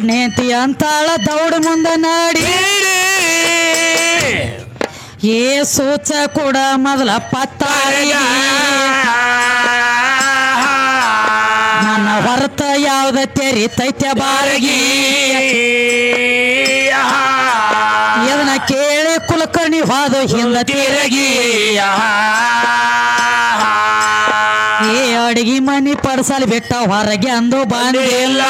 ನೇತಿ ಅಂತಾಳ ದೌಡ್ ಮುಂದ ನಾಡಿ ಏ ಸೂಚ ಕೂಡ ಮೊದಲ ಪತ್ತಾರಿ ನನ್ನ ಹೊರತ ಯಾವ್ದ ತೆರಿತೈತ್ಯ ಬಾರಗಿ ಇದನ್ನ ಕೇಳಿ ಕುಲಕರ್ಣಿ ಹೋದು ಹಿಂದ ತಿರುಗಿ ಏ ಅಡಿಗೆ ಮನಿ ಪಡ್ಸಲ್ ಬಿಟ್ಟ ಹೊರಗೆ ಅಂದು ಬಂದಿಲ್ಲ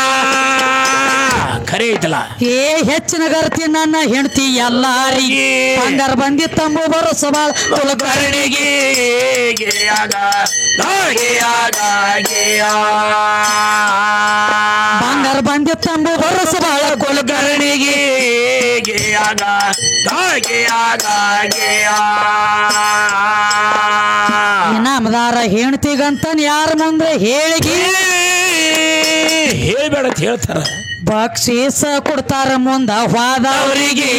ಖರೆ ಐತಲ್ಲ ಏ ಹೆಚ್ಚಿನ ಗರ್ತಿ ನನ್ನ ಹೆಂಡತಿ ಎಲ್ಲಾರಿಗೆ ಬಂಗಾರ ಬಂದಿ ತಂಬು ಬರೋ ಸವಾಲ ಕುಲಕರ್ಣಿಗೆ ಬಂಗಾರ ಬಂದಿ ತಂಬು ಬರೋ ಸವಾಲ ಕುಲಕರ್ಣಿಗೆ ನಮ್ದಾರ ಹೆಣ್ತಿಗಂತನ್ ಯಾರ ಮುಂದೆ ಹೇಳಿಗಿ ಹೇಳ್ಬೇಡ ಅಂತ ಹೇಳ್ತಾರ ಬಕ್ಷೀಸ ಕೊಡ್ತಾರ ಮುಂದ ಹೋದವರಿಗೆ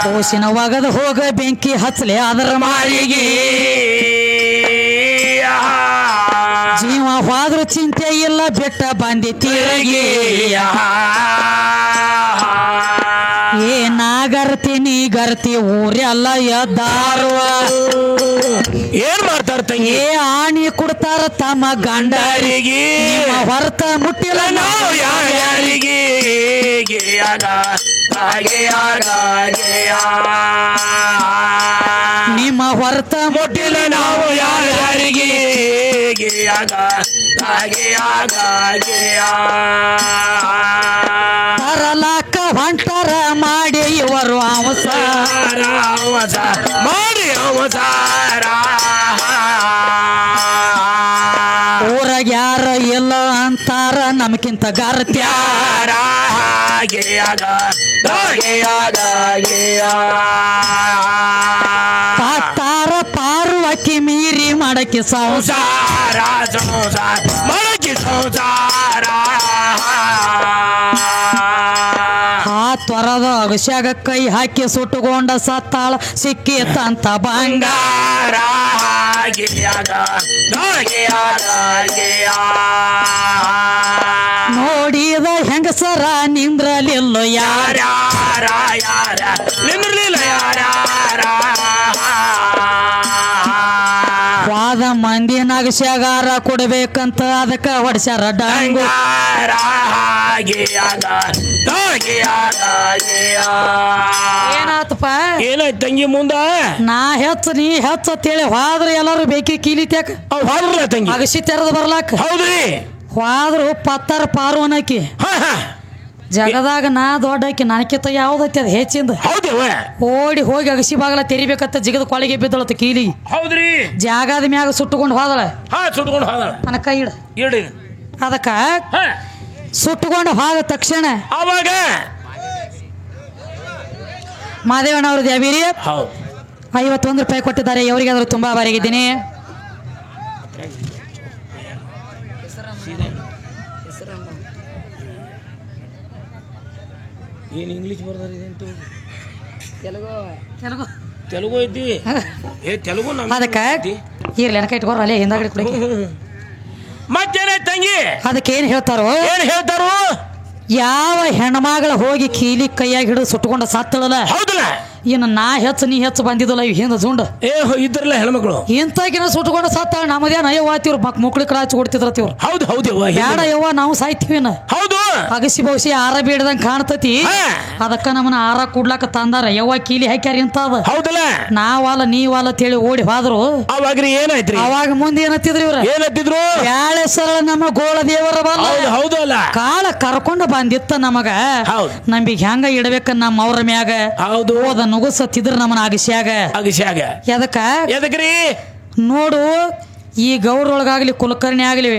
ಕೋಸಿನ ಒಗದ ಹೋಗ ಬೆಂಕಿ ಹಚ್ಚಲೆ ಅದರ ಮಾರಿಗೆ ಜೀವ ಹೋದ್ರ ಚಿಂತೆ ಇಲ್ಲ ಬೆಟ್ಟ ಬಂದಿ ತಿರುಗಿ ಏ ನಾಗರ್ತಿ ನೀ ಗರ್ತಿ ಊರೆಲ್ಲ ಎದ್ದಾರುವ ಏನ್ ಮಾಡ್ತಾರ ತಂಗಿ ಏ ಆಣಿ ಕೊಡ್ತಾರ ತಮ್ಮ ಗಂಡರಿಗೆ ಹೊರತ ಮುಟ್ಟಿಲ್ಲ ನಾವು ಯಾರಿಗೆ ನಿಮ್ಮ ಹೊರತ ಮುಟ್ಟಿಲ್ಲ ನಾವು ಯಾರಿಗೆ ತರಲಾಕ ಹೊಂಟರ ಮಾಡಿ ಇವರು ಅವಸಾರ ಮಾಡಿ ಅವಸಾರ ಊರಾಗ ಯಾರ ಇಲ್ಲ ಅಂತಾರ ನಮಕಿಂತ ಗರ್ತ್ಯಾರ ಪಾತಾರ ಪಾರ್ವಕಿ ಮೀರಿ ಮಾಡಕ್ಕೆ ಸಂಸಾರ ಮಾಡಕ್ಕೆ ಸಂಸಾರ ಆ ತ್ವರದ ಅಗಸ್ಯಾಗ ಕೈ ಹಾಕಿ ಸುಟ್ಟುಕೊಂಡ ಸತ್ತಾಳ ಸಿಕ್ಕಿತ್ತಂತ ಬಂಗಾರ ನೋಡಿದ ಹೆಂಗಸರ ನಿಂದ್ರಲಿಲ್ಲ ಯಾರ ನಿಂದ್ರಲಿಲ್ಲ ವಾದ ಮಂದಿ ನಗಸ್ಯಾಗಾರ ಕೊಡ್ಬೇಕಂತ ಅದಕ್ಕ ಹೊಡ್ಸ್ಯಾರ ಡಂಗು ಏನಾತಪ್ಪ ಏನಾಯ್ತು ತಂಗಿ ಮುಂದ ನಾ ಹೆಚ್ಚ ನೀ ಹೆಚ್ಚ ಅಂತೇಳಿ ಹೋದ್ರ ಎಲ್ಲಾರು ಬೇಕಿ ಕೀಲಿತ್ಯಾಕ ಹೌದ್ರಲ್ಲ ತಂಗಿ ಅಗಸಿ ತೆರೆದು ಬರ್ಲಾಕ ಹೌದ್ರಿ ಹೋದ್ರು ಪತ್ತಾರ ಪಾರ್ವನಕಿ ಜಗದಾಗ ನಾ ದೊಡ್ಡಕಿ ನನಕಿತ್ತ ಯಾವ್ದೈತಿ ಅದು ಹೆಚ್ಚಿಂದ ಹೌದೇವ ಓಡಿ ಹೋಗಿ ಅಗಸಿ ಬಾಗಲ ತೆರಿಬೇಕಂತ ಜಿಗದ ಕೊಳಗೆ ಬಿದ್ದಳತ್ತ ಕೀಲಿ ಹೌದ್ರಿ ಜಾಗದ ಮ್ಯಾಗ ಸುಟ್ಟುಕೊಂಡು ಹೋದಳ ಸುಟ್ಕೊಂಡು ಹೋದ ನನ್ನ ಕೈ ಇಡ ಇಡಿ ಅದಕ್ಕ ಸುಟ್ಟುಕೊಂಡು ಹೋದ ತಕ್ಷಣ ಅವಾಗ ಮಾದೇವಣ್ಣವ್ರದ್ದು ಯಾವೀರಿ ಹೌದು 51 ರೂಪಾಯಿ ಕೊಟ್ಟಿದ್ದಾರೆ ಇವರಿಗಾದ್ರೂ ತುಂಬಾ ಬಾರಿಗಿದ್ದೀನಿ ಏನು ಇಂಗ್ಲೀಷ್ ಬರ್ದಾರ ಇದಂತೂ ತೆಲುಗು ತೆಲುಗು ಐತಿ ತೆಲುಗು ಅದಕ್ಕ ಇರ್ಲಿ ನನಕ ಇಟ್ಕೋರ ಅಲ್ಲೇ ಹಿಂದಾಗಡೆ ಕುಡಿ ಮತ್ತೇನಾಯ್ತು ತಂಗಿ ಅದಕ್ಕೆ ಏನ್ ಹೇಳ್ತಾರೋ ಏನ್ ಹೇಳ್ತಾರು ಯಾವ ಹೆಣ್ಮಗಳ ಹೋಗಿ ಕೀಲಿ ಕೈಯಾಗಿ ಹಿಡಿದು ಸುಟ್ಟುಕೊಂಡ ಸತ್ತಳಲ್ಲ ಹೌದಲ್ಲ ಇನ್ನು ನಾ ಹೆಚ್ಚು ನೀ ಹೆಚ್ಚು ಬಂದಿದ್ದಲ್ಲ ಇವ್ ಹಿಂದ ಜುಂಡ ಇದ್ರಲ್ಲ ಹೆಣ್ಮಕ್ಳು ಇಂತಾಕಿನ ಸುಟ್ಟುಕೊಂಡ ಸತ್ತಾಳ ನಮ್ಮದೇನ ಅಯ್ಯವ್ವ ಮಕ್ಳಿಗೆ ರಾಚಿ ಕೊಡ್ತಿದ್ರತಿವ್ರು ಹೌದು ಹೌದವ್ವ ಬೇಡ ಯವ್ವ ನಾವು ಸಾಯ್ತೀವಿನ ಹೌದು ಅಗಸಿ ಬೌಸಿ ಆರ ಬೇಡದಂಗ ಕಾಣ್ತತಿ ಅದಕ್ಕ ನಮ್ಮನ್ನ ಆರ ಕೂಡ್ಲಾಕ ತಂದಾರ ಯವ್ವ ಕೀಲಿ ಹಾಕ್ಯಾರ ಇಂತದ ಹೌದಲ್ಲ ನಾವಲ್ಲ ನೀವಲ್ಲ ಅಂತೇಳಿ ಓಡಿ ಹೋದ್ರು ಅವಾಗ್ರಿ ಏನಾಯ್ತ್ರಿ ಅವಾಗ ಮುಂದೆ ಏನತ್ತಿದ್ರು ಇವ್ರ ಏನತ್ತಿದ್ರು ಬ್ಯಾಳೆ ಸರಳ ನಮ್ಮ ಗೋಳ ದೇವರ ಬಲ್ಲ ಹೌದು ಅಲ್ಲ ಕಾಳ ಕರ್ಕೊಂಡು ಬಂದಿತ್ತ ನಮಗ ಹೌದು ನಮ್ಗೆ ಹೆಂಗ ಇಡಬೇಕ ನಮ್ಮ ಅವ್ರ ಮ್ಯಾಗ ಹೌದು ಹೋದ ನುಗುಸತ್ತಿದ್ರ ನಮ್ಮನ ಅಗಸ್ಯಾಗ ಎದಕ್ರಿ ನೋಡು ಈ ಗೌರೊಳಗಾಗ್ಲಿ ಕುಲಕರ್ಣಿ ಆಗ್ಲಿ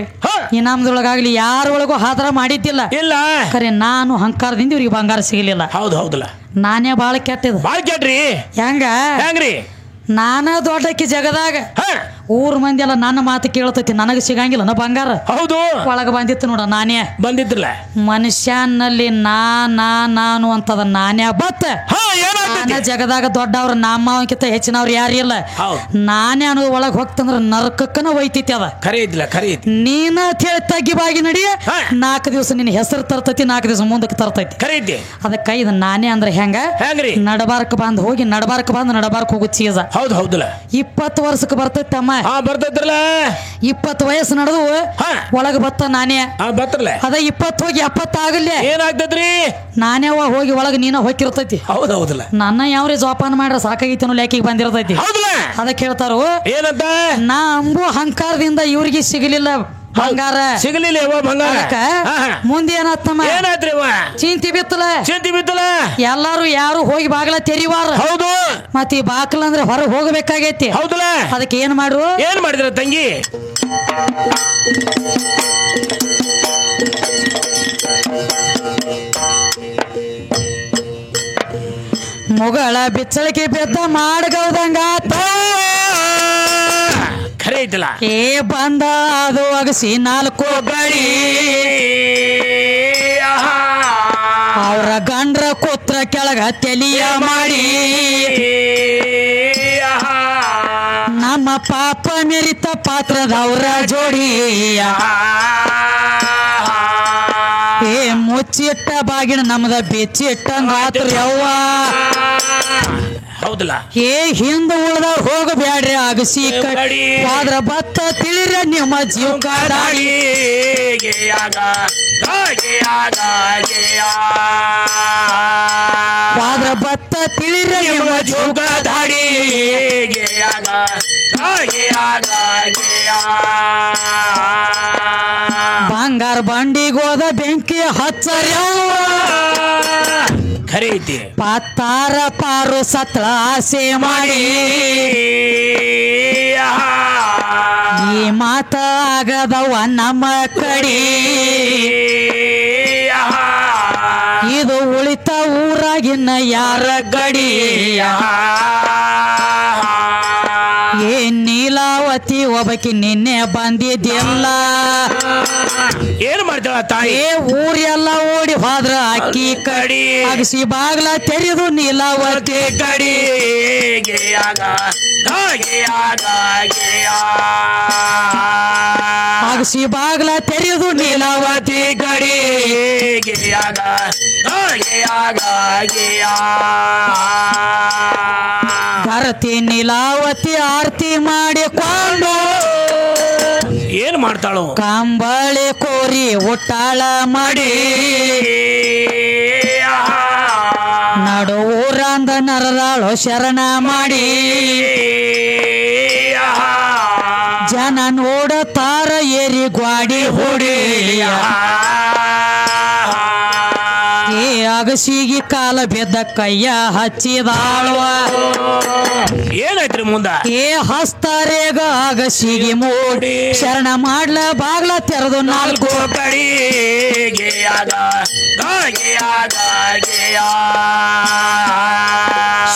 ಇನಾಮದೊಳಗಾಗ್ಲಿ ಯಾರೊಳಗೂ ಹಾದ್ರ ಮಾಡಿದ್ದಿಲ್ಲ ಇಲ್ಲ ಖರೆ ನಾನು ಹಂಕಾರದಿಂದ ಇವ್ರಿಗೆ ಬಂಗಾರ ಸಿಗಲಿಲ್ಲ ಹೌದು ಹೌದಲ್ಲ ನಾನೇ ಬಾಳ ಕೆಟ್ಟದ ಬಾಳ ಕೆಟ್ರಿ ಹೆಂಗ್ರಿ ಹೆಂಗ್ರಿ ನಾನ ದೊಡ್ಡಕ್ಕಿ ಜಗದಾಗ ಊರ್ ಮಂದಿ ಎಲ್ಲ ನನ್ನ ಮಾತು ಕೇಳ್ತೈತಿ, ನನಗೆ ಸಿಗಂಗಿಲ್ಲ ನಾ ಬಂಗಾರ. ಹೌದು ಒಳಗ ಬಂದಿತ್ತು ನೋಡ ನಾನೇ ಬಂದಿದ್ರಲ್ಲ. ಮನುಷ್ಯನಲ್ಲಿ ನಾನು ಅಂತದ ನಾನೇ ಬತ್ತ. ನಾನ ಜಗದಾಗ ದೊಡ್ಡವ್ರ ನಮ್ಮಕಿಂತ ಹೆಚ್ಚಿನವ್ರು ಯಾರು ಇಲ್ಲ. ನಾನೇ ಅನ್ನೋದು ಒಳಗೆ ಹೋಗ್ತಂದ್ರ ನರಕಕ್ಕನ ಒಯ್ತೈತಿ ಅದ. ಖರೆ ಇದ್ದಿಲ್ಲ, ಖರೆ ಐತಿ. ನೀನ ತಗ್ಗಿ ಬಾಗಿ ನಡಿ, 4 ದಿವಸ ನಿನ್ನ ಹೆಸರು ತರ್ತೈತಿ, 4 ದಿವಸ ಮುಂದಕ್ಕೆ ತರ್ತೈತಿ. ಖರೆ ಐತಿ. ಅದಕ್ಕೆ ಇದು ನಾನೇ ಅಂದ್ರೆ ಹೆಂಗ್ರಿ ನಡಬಾರ್ಕ್ ಬಂದ್ ಹೋಗಿ ನಡಬಾರ್ಕ್ ಹೋಗು ಚೀಸ. ಹೌದು ಹೌದಲ್ಲ. 20 ವರ್ಷಕ್ಕೆ ಬರ್ತೈತಿ ಅಮ್ಮ. ಬರ್ತೈತ್ರಲ್ಲ. 20 ವಯಸ್ಸು ನಡೆದು ಒಳಗ ಬತ್ತ ನಾನೇ ಬತ್ರಲ್ಲ. ಅದ 20 ಹೋಗಿ 70 ಆಗಲ್ಲ ಏನಾಗ್ತದ್ರಿ? ನಾನೇ ಹೋಗಿ ಒಳಗ ನೀನ ಹೋಗಿರ್ತೈತಿ. ಹೌದು ಹೌದಲ್ಲ. ನನ್ನ ಯಾವ್ರಿ ಜೋಪಾನ ಮಾಡ್ರ ಸಾಕಾಗೈತಿ ಅನ್ನೋ ಲೇಖಿಗೆ ಬಂದಿರ್ತೈತಿ. ಅದಕ್ಕೆ ಹೇಳ್ತಾರು ಏನಂತ, ನಾ ಅಂಬು ಅಹಂಕಾರದಿಂದ ಇವ್ರಿಗೆ ಸಿಗಲಿಲ್ಲ ಬಂಗಾರ, ಸಿಗಲಿಲ್ಲ ಬಂಗಾರ. ಮುಂದೆ ಏನಾತಮ್ಮ? ಏನಾದ್ರಿ? ಚಿಂತಿ ಬಿತ್ತಲ ಎಲ್ಲಾರು ಯಾರು ಹೋಗಿ ಬಾಗ್ಲ ತೆರಿವಾರ. ಹೌದು. ಮತ್ತ ಈ ಬಾಕ್ಲ ಅಂದ್ರೆ ಹೊರಗೆ ಹೋಗಬೇಕಾಗೈತಿ. ಹೌದಲ್ಲ. ಅದಕ್ಕೆ ಏನ್ ಮಾಡಿದ್ರ ತಂಗಿ? ಮುಗಳ ಬಿಚ್ಚಳಿಕೆ ಬೆದ್ದ ಮಾಡಗೌದಂಗ ಖರೆ ಐತಲ್ಲ. ಬಂದ ಅದು ಅಗಸಿ 4 ಗಡಿ ಅವ್ರ ಗಂಡ್ರ ಕೂತ್ರ ಕೆಳಗ ತೆಲಿಯ ಮಾಡಿ ನಮ್ಮ ಪಾಪ ಮೆರಿತ ಪಾತ್ರದವ್ರ ಜೋಡಿಯ ಮುಚ್ಚಿಟ್ಟ ಬಾಗಿನ ನಮ್ದ ಬಿಚ್ಚಿಟ್ಟಂಗಾತ್ರ ಯವ್ವ. ಹೌದಲ್ಲ. ಹಿಂದ ಉಳ್ದವ್ರು ಹೋಗಬ್ಯಾಡ್ರಿ ಅಗಸಿ ಕಡಿ ಹೋದ್ರ ಬತ್ತ ತಿಳಿರ ನಿಮ್ಮ ಜೀವ ಕಾಡಿ. ಹೋದ್ರ ಬತ್ತ ತಿಳಿರ ನಿಮ್ಮ ಜೀವ ಕಾಡಿ. ಬಂಗಾರ ಬಂಡಿಗೋದ ಬೆಂಕಿ ಹಚ್ಚರ್ಯವ್ವ. ಖರೆ ಐತಿ. ಪಾತಾರ ಪಾರು ಸತ್ಳ ಆಸೆ ಮಾಡಿ ಈ ಮಾತ ಆಗದವ ನಮ್ಮ ಕಡಿ. ಇದು ಉಳಿತ ಊರಾಗಿನ ಯಾರ ಗಡಿ. ನೀಲಾವತಿ ಒಬ್ಬಕಿ ನಿನ್ನೆ ಬಂದಿದ್ದಿಲ್ಲ. ಏನ್ ಮಾಡ್ತಾಳ ತಾಯಿ? ಊರೆಲ್ಲ ಓಡಿ ಹೋದ್ರ ಅಕ್ಕಿ ಕಡಿ ಅಗಸಿ ಬಾಗ್ಲ ತೆರೆದು ನೀಲಾವತಿ ಕಡಿ. ಅಗಸಿ ಬಾಗ್ಲ ತೆರೆದು ನೀಲಾವತಿ ಕಡಿ. ಭರತಿ ನೀಲಾವತಿ ಆರತಿ ಮಾಡಿಕೊಂಡು ಏನ್ ಮಾಡ್ತಾಳು? ಕಂಬಳಿ ಕೋರಿ ಒಟ್ಟಾಳ ಮಾಡಿ ನಡು ಊರಂದ ನರದಾಳು ಶರಣ ಮಾಡಿ ಜನ ನೋಡತಾರ ಏರಿ ಗ್ವಾಡಿ ಹೊಡಿ. ಅಗಸಿಗೆ ಕಾಲ ಬಿದ್ದ ಕೈಯ ಹಚ್ಚಿದಾಳುವ. ಏನಾಯ್ತ್ರಿ ಮುಂದ? ಹಸ್ತಾರೇಗ ಅಗಸಿಗೆ ಮೂಡಿ ಶರಣ ಮಾಡ್ಲ ಬಾಗ್ಲ ತೆರೆದು 4 ಕಡಿ.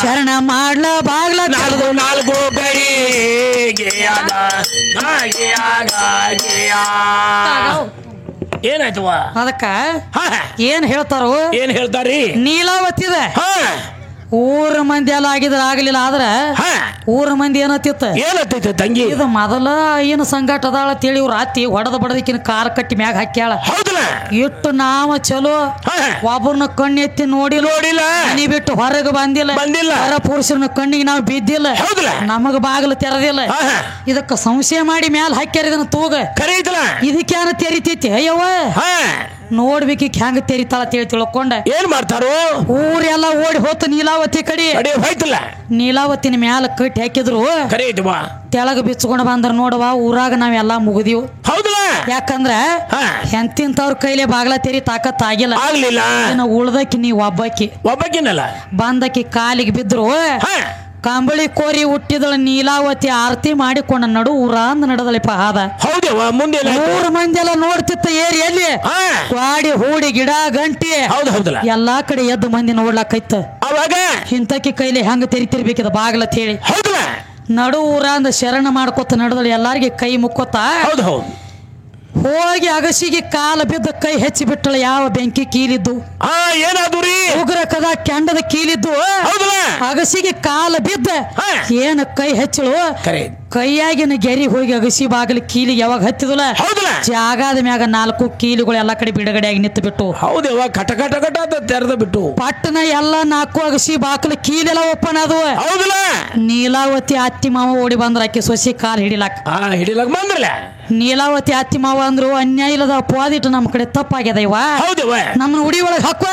ಶರಣ ಮಾಡ್ಲ ಬಾಗ್ಲ ತೆರೆದು 4 ಕಡಿ. ಏನಾಯ್ತವ? ಅದಕ್ಕ ಏನ್ ಹೇಳ್ತಾರು? ನೀಲಾವತಿದ ಊರ ಮಂದಿ ಎಲ್ಲ ಆಗಿದ್ರ ಆಗ್ಲಿಲ್ಲ. ಆದ್ರ ಊರ ಮಂದಿ ಏನತ್ತಿತ್ತ ತಂಗಿ? ಇದು ಮೊದಲ ಏನು ಸಂಗಾಟ ಅದಾಳ ತಿಳಿ ಇವ್ರ ಅತ್ತಿ ಹೊಡೆದ ಬಡದಕ್ಕಿನ ಕಾರ್ ಕಟ್ಟಿ ಮ್ಯಾಗ ಹಾಕ್ಯಾಳ. ಇಟ್ಟು ನಾವ ಚಲೋ ಒಬ್ಬರನ್ನ ಕಣ್ಣೆತ್ತಿ ನೋಡಿಲ್ಲ, ಮನಿ ಬಿಟ್ಟು ಹೊರಗೆ ಬಂದಿಲ್ಲ, ಹೊರ ಪುರುಷರನ್ನ ಕಣ್ಣಿಗೆ ನಾವು ಬಿದ್ದಿಲ್ಲ, ನಮಗ ಬಾಗಿಲು ತೆರದಿಲ್ಲ. ಇದಕ್ಕ ಸಂಶಯ ಮಾಡಿ ಮ್ಯಾಲ ಹಾಕ್ಯಾರ ಇದನ್ನ ತೂಗ. ಇದಕ್ಕೇನ ತೆರಿತೈತಿ? ಅಯ್ಯವ್ವ ನೋಡ್ಬೇಕಿ ಹೆಂಗ ತೆರಿತಾಳ ತಿಳ್ಕೊಂಡ ಏನ್ ಮಾಡ್ತಾರು? ಊರೆಲ್ಲ ಓಡಿ ಹೋತು ನೀಲಾವತಿ ಕಡೆ. ನೀಲಾವತಿನ ಮ್ಯಾಲ ಕಟ್ಟಿ ಹಾಕಿದ್ರು ತೆಳಗ ಬಿಚ್ಕೊಂಡ್ ಬಂದ್ರ ನೋಡವ ಊರಾಗ ನಾವೆಲ್ಲ ಮುಗಿದೀವು. ಯಾಕಂದ್ರ ಎಂತಿಂತವ್ರ ಕೈಲಿ ಬಾಗ್ಲ ತೆರಿ ತಾಕತ್ ಆಗಿಲ್ಲ. ಉಳ್ದಕ್ಕಿ ನೀ ಒಬ್ಬಕಿನಲ್ಲ ಬಂದಕ್ಕಿ ಕಾಲಿಗೆ ಬಿದ್ರು. ಕಂಬಳಿ ಕೋರಿ ಹುಟ್ಟಿದಳ ನೀಲಾವತಿ ಆರತಿ ಮಾಡಿಕೊಂಡ ನಡು ಊರಾಂದ ನಡೆದಳಿಪ ಹಾದ. ಮೂರು ಮಂದಿ ಎಲ್ಲ ನೋಡ್ತಿತ್ತ ಏರಿ ಎಲ್ಲಿ ಕ್ವಾಡಿ ಹೂಡಿ ಗಿಡ ಗಂಟಿ ಎಲ್ಲಾ ಕಡೆ ಎದ್ದು ಮಂದಿ ನೋಡ್ಲಾಕೈತ. ಅವಾಗ ಇಂತಕಿ ಕೈಲಿ ಹೆಂಗ ತೆರಿತಿರ್ಬೇಕಿದ ಬಾಗ್ಲತ್ ಹೇಳಿ ನಡು ಊರಂದ ಶರಣ ಮಾಡ್ಕೊತ ನಡೆದಳು ಎಲ್ಲಾರಿಗೆ ಕೈ ಮುಕ್ಕೋತ ಹೌದು ಹೌದು ಹೋಗಿ ಅಗಸಿಗೆ ಕಾಲ ಬಿದ್ದ ಕೈ ಹೆಚ್ಚಿ ಬಿಟ್ಟಳು ಯಾವ ಬೆಂಕಿ ಕೀಲಿದ್ದು ಏನಾದ್ರು ರೀ ಉಗ್ರ ಕದ ಕೆಂಡದ ಕೀಲಿದ್ದು ಅಗಸಿಗೆ ಕಾಲ ಬಿದ್ದ ಏನ ಕೈ ಹೆಚ್ಚಳು ಕೈಯಾಗಿನ ಗೆರಿ ಹೋಗಿ ಅಗಸಿ ಬಾಗಿಲು ಕೀಲಿಗೆ ಯಾವಾಗ ಹತ್ತಿದಲ್ಲ ಜಾಗದ ಮ್ಯಾಗ 4 ಕೀಲಿಗಳು ಎಲ್ಲಾ ಕಡೆ ಬಿಡುಗಡೆಯಾಗಿ ನಿಂತು ಬಿಟ್ಟು ಹೌದು ಕಟ ಕಟ ಕಟ ಅಂತ ತೆರೆದ ಬಿಟ್ಟು ಪಟ್ಟಣ ಎಲ್ಲಾ 4 ಅಗಸಿ ಬಾಗಿಲು ಕೀಲೆಲ್ಲ ಓಪನ್ ಅದು ಹೌದಲ್ಲ ನೀಲಾವತಿ ಅತ್ತಿ ಮಾವ ಓಡಿ ಬಂದ್ರ ಆಕೆ ಸೊಸಿ ಕಾಲ್ ಹಿಡಿಲಾಕ ಬಂದ್ರಲ್ಲ ನೀಲಾವತಿ ಅತ್ತಿ ಮಾವ ಅಂದ್ರು ಅನ್ಯಾಯ ಇಲ್ಲದ ಅಪವಾದಿಟ್ಟು ನಮ್ಮ ಕಡೆ ತಪ್ಪಾಗ್ಯದ ಇವ ನಮ್ಮನ್ನ ಉಡಿ ಒಳಗೆ ಹಾಕುವ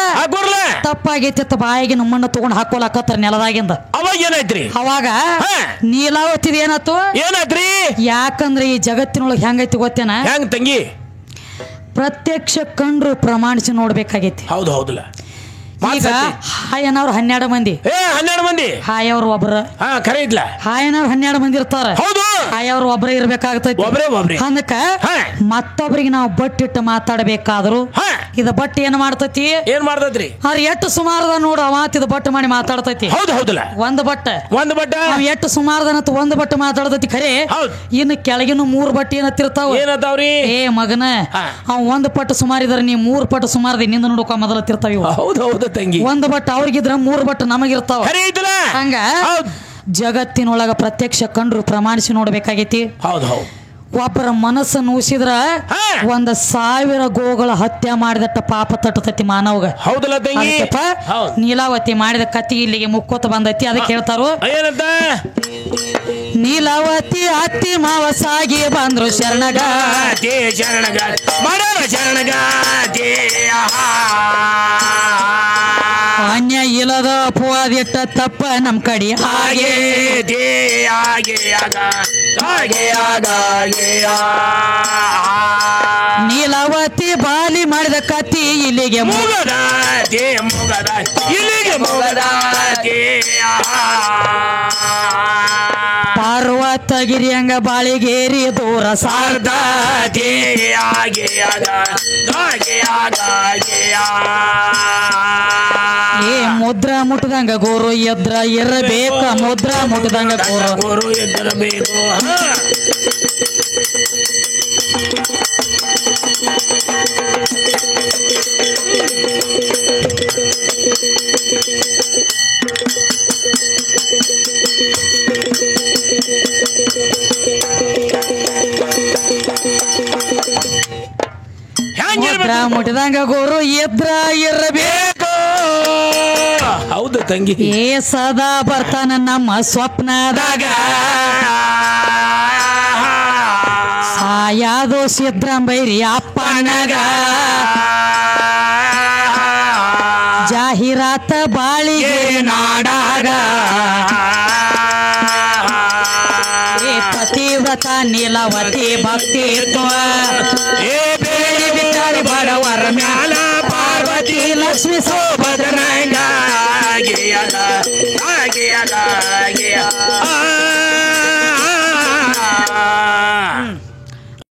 ತಪ್ಪಾಗೈತಿ ಬಾಯಿಗೆ ನಮ್ಮನ್ನ ತಗೊಂಡ್ ಹಾಕೋಲಾಕತ್ತಾರ ನೆಲದಾಗಿಂದ ಅವಾಗ ಏನಾಯ್ತ್ರಿ ಅವಾಗ ನೀಲಾವತಿದ ಏನಾಯ್ತು ಏನಾಯ್ತ್ರಿ ಯಾಕಂದ್ರೆ ಈ ಜಗತ್ತಿನೊಳಗೆ ಹೆಂಗೈತಿ ಗೊತ್ತೇನ ಹೆಂಗ್ ತಂಗಿ ಪ್ರತ್ಯಕ್ಷ ಕಂಡ್ರು ಪ್ರಮಾಣಿಸಿ ನೋಡ್ಬೇಕಾಗೈತಿ ಹೌದು ಹೌದಲ್ಲ ಈಗ ಹಾಯನವ್ರು 12 ಮಂದಿ 12 ಮಂದಿ ಹಾಯವ್ರು ಒಬ್ರ ಖರೆ ಇದ್ಲ ಹಾಯನವ್ರು 12 ಮಂದಿ ಇರ್ತಾರ ಹೌದು ಹಾಯವ್ರು ಒಬ್ರೇ ಇರ್ಬೇಕಾಗ್ತೈತಿ ಅದಕ್ಕ ಮತ್ತೊಬ್ರಿಗೆ ನಾವು ಬಟ್ಟಿಟ್ಟು ಮಾತಾಡಬೇಕಾದ್ರು ಇದ ಬಟ್ ಏನ್ ಮಾಡ್ತೈತಿ ಅವ್ರ ಎಷ್ಟು ಸುಮಾರದ ನೋಡು ಅವಾತಿದ ಬಟ್ ಮಾಡಿ ಮಾತಾಡ್ತೈತಿ ಹೌದು ಹೌದಲ್ಲ ಒಂದ್ ಬಟ್ಟ ಎಷ್ಟು ಸುಮಾರದನತ್ ಒಂದ್ ಬಟ್ ಮಾತಾಡ್ತೈತಿ ಖರೆ ಇನ್ನು ಕೆಳಗಿನ 3 ಬಟ್ ಏನತ್ತಿರ್ತಾವ ಏ ಮಗನ ಅವ್ ಒಂದ್ ಪಟ್ಟು ಸುಮಾರಿದ್ರ ನೀ 3 ಪಟ್ಟು ಸುಮಾರದಿ ನಿಂದ ನೋಡ್ಕೊ ಮೊದಲ ತಿರ್ತಾವ ಒಂದ್ ಬಟ್ ಅವ್ರಿಗಿದ್ರ 3 ಬಟ್ ನಮಗಿರ್ತಾವ ಹಂಗ ಜಗತ್ತಿನೊಳಗ ಪ್ರತ್ಯಕ್ಷ ಕಂಡ್ರು ಪ್ರಮಾಣಿಸಿ ನೋಡ್ಬೇಕಾಗೈತಿ ಹೌದು ಹೌದು ಒಬ್ಬರ ಮನಸ್ಸನ್ನು ಊಸಿದ್ರ 1,000 ಗೋಗಳ ಹತ್ಯೆ ಮಾಡಿದಟ್ಟ ಪಾಪ ತಟ್ಟತೈತಿ ಮಾನವಗ ಹೌದಲ್ಲ ನೀಲಾವತಿ ಮಾಡಿದ ಕತಿ ಇಲ್ಲಿಗೆ ಮುಕ್ಕೋತ ಬಂದೈತಿ ಅದಕ್ಕೆ ಹೇಳ್ತಾರು ನೀಲಾವತಿ ಅತ್ತಿ ಮಾವ ಸಾಗಿ ಬಂದ್ರು ಶರಣಗಾತಿ ಅನ್ಯ ಇಲ್ಲದ ಅಪವಾದಿಟ್ಟ ತಪ್ಪ ನಮ್ ಕಡೆ ಹಾಗೆ ನೀಲಾವತಿ ಬಾಲಿ ಮಾಡಿದ ಕತಿ ಇಲ್ಲಿಗೆ ಮುಗದ ಪಾರ್ವತಗಿರಿ ಹಂಗ ಬಾಳಿಗೇರಿ ದೂರ ಸಾರ್ದ ಏ ಮುದ್ರಾ ಮುಟ್ಟದಂಗ ಗೋರು ಎದ್ರ ಇರಬೇಕ ಮುದ್ರಾ ಮುಟ್ಟದಂಗ ಗೋರು ಎದ್ದಿರಬೇಕು ಮುದ್ರಾ ಮುಟ್ಟದಂಗ ಗೋರು ಎದ್ರ ಇರಬೇಕು ಹೌದು ತಂಗಿ ಏ ಸದಾ ಬರ್ತಾನ ನಮ್ಮ ಸ್ವಪ್ನದಾಗ ಸಾಯಾದು ಸಿದ್ರಂಬೈರಿ ಅಪ್ಪನಗ ಜಾಹೀರಾತ ಬಾಳಿಗೆ ನಾಡಾಗ ಏ ಪತಿವ್ರತ ನೀಲವತಿ ಭಕ್ತಿತ್ವ ಏ ಬೇಡಿ ಬಿಟ್ಟಾರಿ ಬಡವರ ಮ್ಯಾಲ ಪಾರ್ವತಿ ಲಕ್ಷ್ಮಿ ಸೋಭದ್ರಂಗ